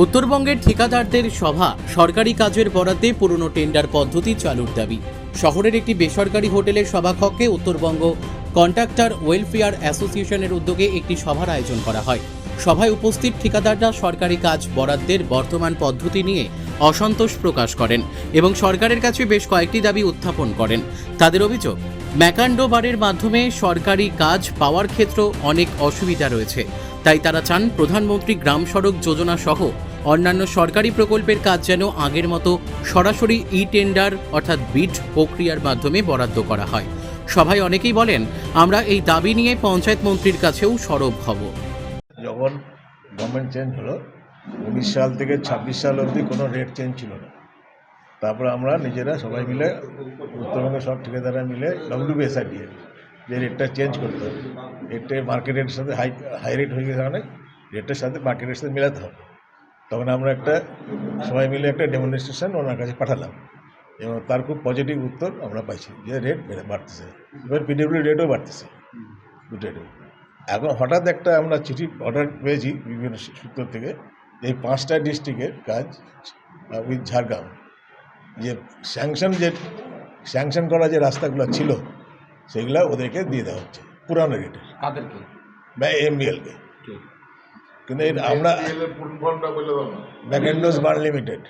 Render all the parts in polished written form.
উত্তরবঙ্গের ঠিকাদারদের সভা সরকারি কাজের বরাদ্দে পুরনো টেন্ডার পদ্ধতি চালুর দাবি। শহরের একটি বেসরকারি হোটেলের সভাকক্ষে উত্তরবঙ্গ কন্ট্রাক্টর ওয়েলফেয়ার অ্যাসোসিয়েশনের উদ্যোগে একটি সভার আয়োজন করা হয়। সভায় উপস্থিত ঠিকাদাররা সরকারি কাজ বরাদ্দের বর্তমান পদ্ধতি নিয়ে অসন্তোষ প্রকাশ করেন এবং সরকারের কাছে বেশ কয়েকটি দাবি উত্থাপন করেন। তাদের অভিযোগ, ম্যাকান্ডো বারের মাধ্যমে সরকারি কাজ পাওয়ার ক্ষেত্রে অনেক অসুবিধা রয়েছে। তাই তারা চান প্রধানমন্ত্রী গ্রাম সড়ক যোজনা সহ অন্যান্য সরকারি প্রকল্পের কাজ যেন আগের মতো সরাসরি টেন্ডার অর্থাৎ বিড প্রক্রিয়ার মাধ্যমে বরাদ্দ করা হয়। সভায় অনেকেই বলেন, আমরা এই দাবি নিয়ে পঞ্চায়েত মন্ত্রীর কাছেও সরব হব। যখন গভর্নমেন্ট চেঞ্জ হলো 19 সাল থেকে 26 সাল অবধি কোনো রেট চেঞ্জ ছিল না। তারপর আমরা নিজেরা সবাই মিলে উত্তরবঙ্গের সব ঠিকাদাররা মিলে WBSRD যে রেটটা চেঞ্জ করতে হবে, রেটটা মার্কেট রেটের সাথে হাই রেট হয়ে গেছে, অনেক রেটের সাথে মার্কেট রেটের সাথে মেলাতে হবে। তখন আমরা সবাই মিলে একটা ডেমনস্ট্রেশন ওনার কাছে পাঠালাম এবং তার খুব পজিটিভ উত্তর আমরা পাইছি যে রেট বাড়তেছে, এবার PWD রেটও বাড়তেছে দুটো। এখন হঠাৎ একটা আমরা চিঠি অর্ডার পেয়েছি বিভিন্ন সূত্র থেকে, এই 5টা ডিস্ট্রিক্টের কাজ উইথ ঝাড়গ্রাম যে স্যাংশন করা যে রাস্তাগুলো ছিল সেগুলো ওদেরকে দিয়ে দেওয়া হচ্ছে পুরানো রেটে। কাদেরকে? MBLকে। কিন্তু আমরা ম্যাকান্ডোস বার লিমিটেড,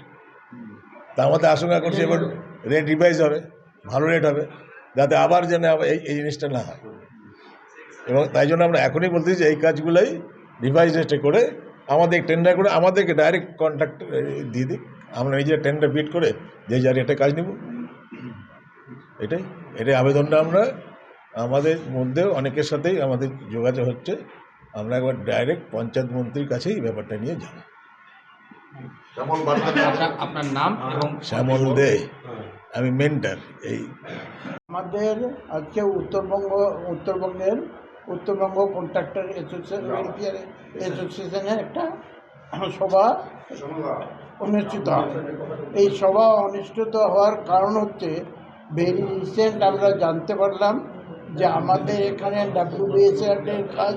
তা আমাদের আশঙ্কা করছি এবার রেট রিভাইজ হবে, ভালো রেট হবে, যাতে আবার যেন এই জিনিসটা না হয়। এবং তাই জন্য আমরা এখনই বলতেছি যে এই কাজগুলোই রিভাইজ রেটে করে আমাদের টেন্ডার করে আমাদেরকে ডাইরেক্ট কন্ট্রাক্ট দিয়ে দিক, আমরা নিজের টেন্ডার বিট করে যে যা রেটে কাজ নেব। এটাই আবেদনটা আমরা আমাদের মধ্যেও অনেকের সাথেই আমাদের যোগাযোগ হচ্ছে। আমরা একবার ডাইরেক্ট পঞ্চায়েত মন্ত্রীর কাছেই ব্যাপারটা নিয়ে যাব। আপনার নাম? এবং শ্যামল দে, আমি মেন্টার। এই আমাদের আজকে উত্তরবঙ্গের উত্তরবঙ্গ কন্ট্রাক্টর অ্যাসোসিয়েশনের একটা সভা অনুষ্ঠিত হয়। এই সভা অনুষ্ঠিত হওয়ার কারণ হচ্ছে ভেরি রিসেন্ট আমরা জানতে পারলাম যে আমাদের এখানে WBSRD এর কাজ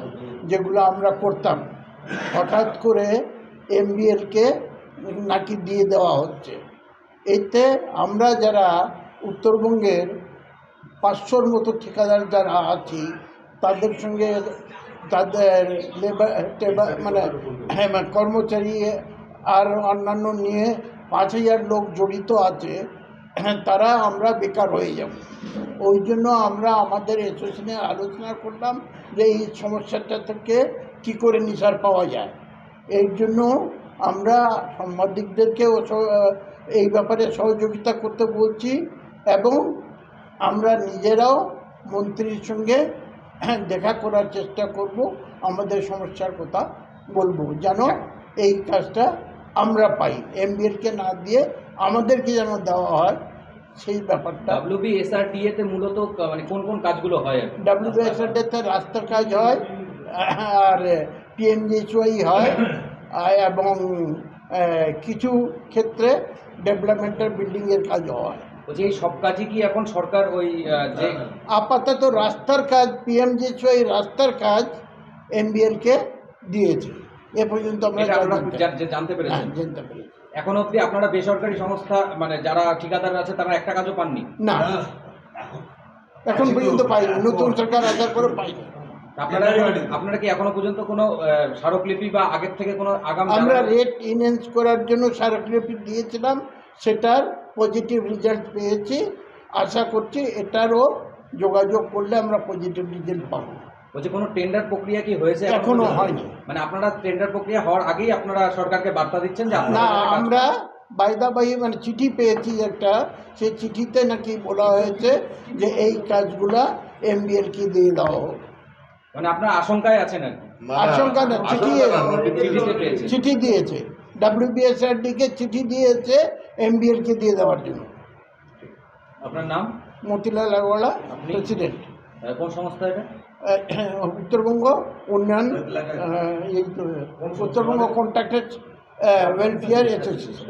যেগুলো আমরা করতাম হঠাৎ করে MBLকে নাকি দিয়ে দেওয়া হচ্ছে। এতে আমরা যারা উত্তরবঙ্গের 500-র মতো ঠিকাদার যারা আছি তাদের সঙ্গে তাদের কর্মচারী আর অন্যান্য নিয়ে 5000 লোক জড়িত আছে, তারা আমরা বেকার হয়ে যাব। ওই জন্য আমরা আমাদের অ্যাসোসিয়েশনে আলোচনা করলাম যে এই সমস্যাটা থেকে কী করে নিসার পাওয়া যায়। এর জন্য আমরা সাংবাদিকদেরকেও এই ব্যাপারে সহযোগিতা করতে বলছি এবং আমরা নিজেরাও মন্ত্রীর সঙ্গে দেখা করার চেষ্টা করব, আমাদের সমস্যার কথা বলবো যেন এই কাজটা আমরা পাই, MBLকে না দিয়ে আমাদেরকে যেন দেওয়া হয় সেই ব্যাপারটা। WBSRD-তে মূলত মানে কোন কোন কাজগুলো হয়? WBSRD-তে রাস্তার কাজ হয় আর PMGHY হয় এবং কিছু ক্ষেত্রে ডেভেলপমেন্টাল বিল্ডিংয়ের কাজও হয়। বলছি এই সব কাজই কি এখন সরকার ওই যে আপাতত রাস্তার কাজ PMGHY রাস্তার কাজ MBLকে দিয়েছে এ পর্যন্ত আমরা জানতে পেরেছি। জানতে পেরেছি। এখন অবধি আপনারা বেসরকারি সংস্থা মানে যারা ঠিকাদার আছে তারা একটা কাজও পাননি? না, এখন পর্যন্ত পাইনি, নতুন সরকার আসার পরে পাইনি। আপনারা কি এখনো পর্যন্ত কোনো স্মারকলিপি বা আগের থেকে কোনো আগাম? আমরা রেট ইনহ্যান্স করার জন্য স্মারকলিপি দিয়েছিলাম, সেটার পজিটিভ রেজাল্ট পেয়েছি। আশা করছি এটারও যোগাযোগ করলে আমরা পজিটিভ রেজাল্ট পাবো। বলছি কোনো টেন্ডার প্রক্রিয়া কি হয়েছে? এখনো হয়নি। মানে আপনারা টেন্ডার প্রক্রিয়া হওয়ার আগেই আপনারা সরকারকে বার্তা দিচ্ছেন যে না, আমরা বাইদাবাহী চিঠি পেয়েছি একটা, সেই চিঠিতে নাকি বলা হয়েছে যে এই কাজগুলা MBLকে দিয়ে দাও। মানে আপনার আশঙ্কায় আছেন? আশঙ্কা না, চিঠি দিয়েছে WBSRD-কে, চিঠি দিয়েছে MBLকে দিয়ে দেওয়ার জন্য। আপনার নাম? মতিলাল আগরওয়ালা, প্রেসিডেন্ট। কোন সংস্থা এটা? উত্তরবঙ্গ উন্নয়ন, Uttarbanga contractor welfare association.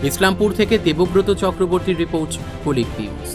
Islampur থেকে দেবব্রত চক্রবর্তীর রিপোর্ট, কুলিক নিউজ।